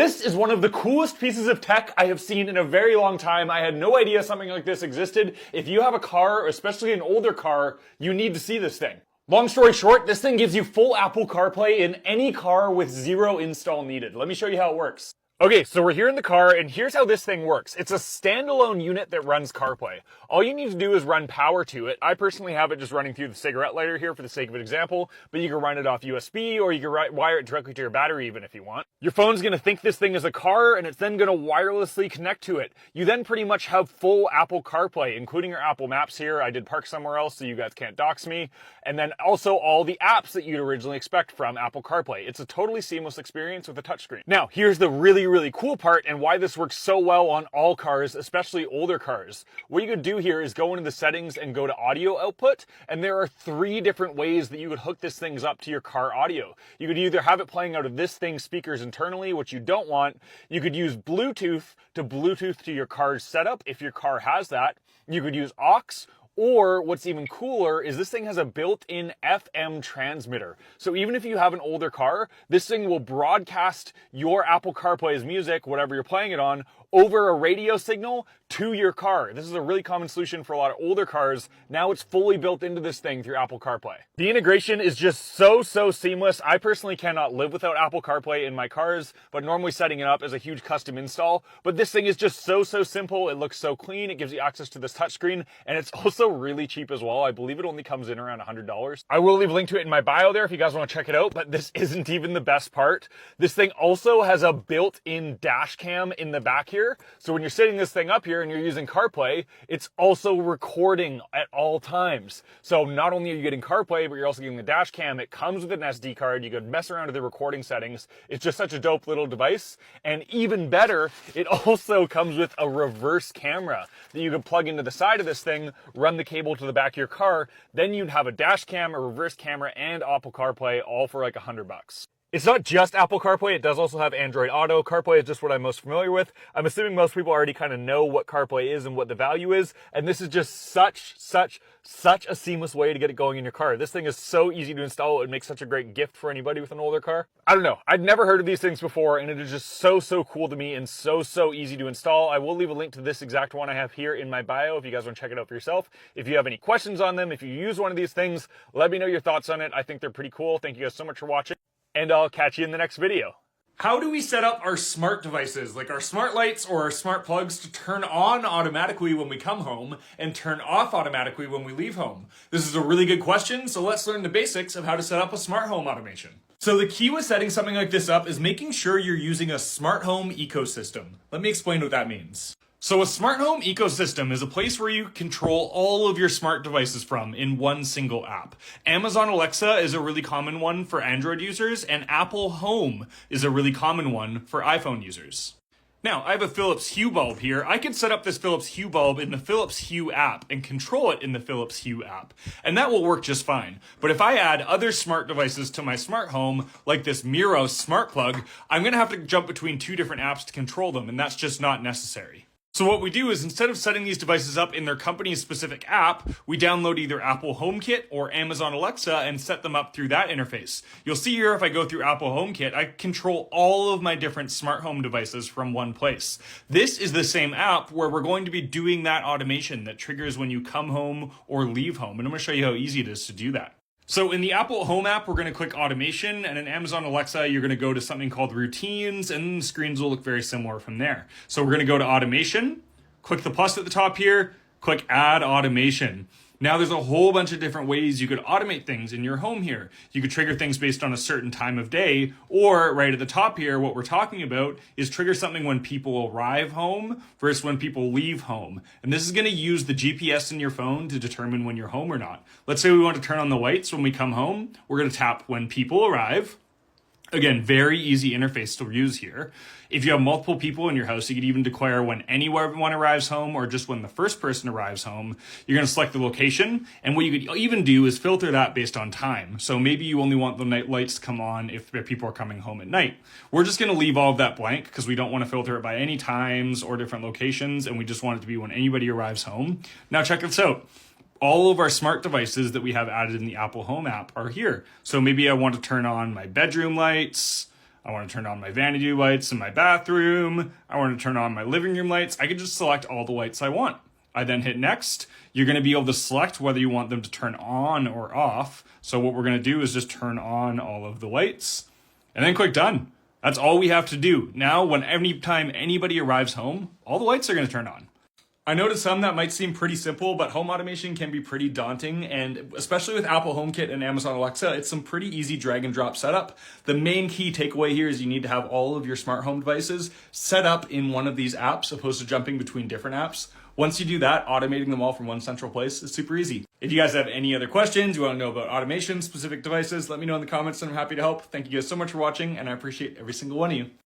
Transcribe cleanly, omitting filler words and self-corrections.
This is one of the coolest pieces of tech I have seen in a very long time. I had no idea something like this existed. If you have a car, especially an older car, you need to see this thing. Long story short, this thing gives you full Apple CarPlay in any car with zero install needed. Let me show you how it works. Okay, so we're here in the car, and here's how this thing works. It's a standalone unit that runs CarPlay. All you need to do is run power to it. I personally have it just running through the cigarette lighter here for the sake of an example, but you can run it off USB, or you can wire it directly to your battery even if you want. Your phone's gonna think this thing is a car, and it's then gonna wirelessly connect to it. You then pretty much have full Apple CarPlay, including your Apple Maps here. I did park somewhere else, so you guys can't dox me. And then also all the apps that you'd originally expect from Apple CarPlay. It's a totally seamless experience with a touchscreen. Now, here's the really cool part and why this works so well on all cars, especially older cars. What you could do here is go into the settings and go to audio output, and there are 3 different ways that you could hook this thing up to your car audio. You could either have it playing out of this thing's speakers internally, which you don't want. You could use Bluetooth to your car's setup if your car has that. You could use aux. Or what's even cooler is this thing has a built-in FM transmitter. So even if you have an older car, this thing will broadcast your Apple CarPlay's music, whatever you're playing it on, over a radio signal to your car. This is a really common solution for a lot of older cars. Now it's fully built into this thing through Apple CarPlay. The integration is just so seamless. I personally cannot live without Apple CarPlay in my cars, but normally setting it up is a huge custom install. But this thing is just so simple. It looks so clean. It gives you access to this touchscreen, and it's also really cheap as well. I believe it only comes in around $100. I will leave a link to it in my bio there if you guys want to check it out, but this isn't even the best part. This thing also has a built-in dash cam in the back here. So when you're setting this thing up here and you're using CarPlay, it's also recording at all times. So not only are you getting CarPlay, but you're also getting the dash cam. It comes with an SD card. You could mess around with the recording settings. It's just such a dope little device. And even better, it also comes with a reverse camera that you can plug into the side of this thing, run the cable to the back of your car. Then you'd have a dash cam, a reverse camera, and Apple CarPlay all for like $100. It's not just Apple CarPlay, it does also have Android Auto. CarPlay is just what I'm most familiar with. I'm assuming most people already kind of know what CarPlay is and what the value is, and this is just such a seamless way to get it going in your car. This thing is so easy to install. It would make such a great gift for anybody with an older car. I don't know. I'd never heard of these things before, and it is just so cool to me and so easy to install. I will leave a link to this exact one I have here in my bio if you guys want to check it out for yourself. If you have any questions on them, if you use one of these things, let me know your thoughts on it. I think they're pretty cool. Thank you guys so much for watching, and I'll catch you in the next video. How do we set up our smart devices, like our smart lights or our smart plugs, to turn on automatically when we come home and turn off automatically when we leave home? This is a really good question, so let's learn the basics of how to set up a smart home automation. So the key with setting something like this up is making sure you're using a smart home ecosystem. Let me explain what that means. So a smart home ecosystem is a place where you control all of your smart devices from in one single app. Amazon Alexa is a really common one for Android users, and Apple Home is a really common one for iPhone users. Now, I have a Philips Hue bulb here. I can set up this Philips Hue bulb in the Philips Hue app and control it in the Philips Hue app, and that will work just fine. But if I add other smart devices to my smart home, like this Miro smart plug, I'm gonna have to jump between 2 different apps to control them, and that's just not necessary. So what we do is, instead of setting these devices up in their company's specific app, we download either Apple HomeKit or Amazon Alexa and set them up through that interface. You'll see here, if I go through Apple HomeKit, I control all of my different smart home devices from one place. This is the same app where we're going to be doing that automation that triggers when you come home or leave home. And I'm going to show you how easy it is to do that. So in the Apple Home app, we're going to click Automation, and in Amazon Alexa, you're going to go to something called Routines, and the screens will look very similar from there. So we're going to go to Automation, click the plus at the top here, click Add Automation. Now there's a whole bunch of different ways you could automate things in your home here. You could trigger things based on a certain time of day, or right at the top here, what we're talking about is trigger something when people arrive home versus when people leave home. And this is going to use the GPS in your phone to determine when you're home or not. Let's say we want to turn on the lights when we come home. We're going to tap when people arrive. Again, very easy interface to use here. If you have multiple people in your house, you could even declare when anyone arrives home or just when the first person arrives home. You're going to select the location, and what you could even do is filter that based on time. So maybe you only want the night lights to come on if people are coming home at night. We're just going to leave all of that blank because we don't want to filter it by any times or different locations, and we just want it to be when anybody arrives home. Now check this out. All of our smart devices that we have added in the Apple Home app are here. So maybe I want to turn on my bedroom lights, I want to turn on my vanity lights in my bathroom. I want to turn on my living room lights. I can just select all the lights I want. I then hit next. You're going to be able to select whether you want them to turn on or off. So what we're going to do is just turn on all of the lights and then click done. That's all we have to do. Now, anytime anybody arrives home, all the lights are going to turn on. I know to some that might seem pretty simple, but home automation can be pretty daunting, and especially with Apple HomeKit and Amazon Alexa, it's some pretty easy drag and drop setup. The main key takeaway here is you need to have all of your smart home devices set up in one of these apps, opposed to jumping between different apps. Once you do that, automating them all from one central place is super easy. If you guys have any other questions, you want to know about automation, specific devices, let me know in the comments and I'm happy to help. Thank you guys so much for watching, and I appreciate every single one of you.